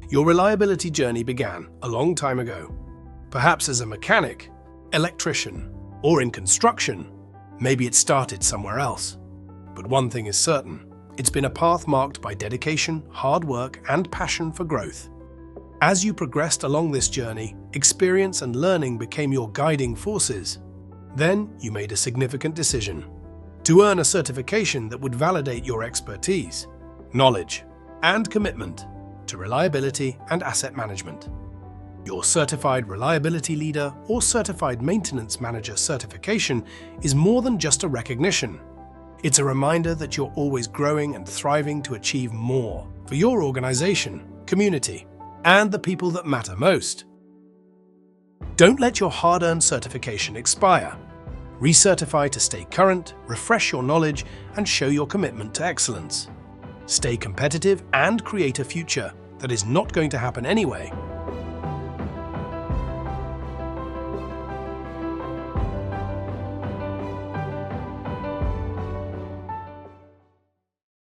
Your reliability journey began a long time ago. Perhaps as a mechanic, electrician, or in construction. Maybe it started somewhere else. But one thing is certain, it's been a path marked by dedication, hard work, and passion for growth. As you progressed along this journey, experience and learning became your guiding forces. Then you made a significant decision to earn a certification that would validate your expertise, knowledge, and commitment to reliability and asset management. Your Certified Reliability Leader or Certified Maintenance Manager certification is more than just a recognition. It's a reminder that you're always growing and thriving to achieve more for your organization, community, and the people that matter most. Don't let your hard-earned certification expire. Recertify to stay current, refresh your knowledge, and show your commitment to excellence. Stay competitive and create a future that is not going to happen anyway.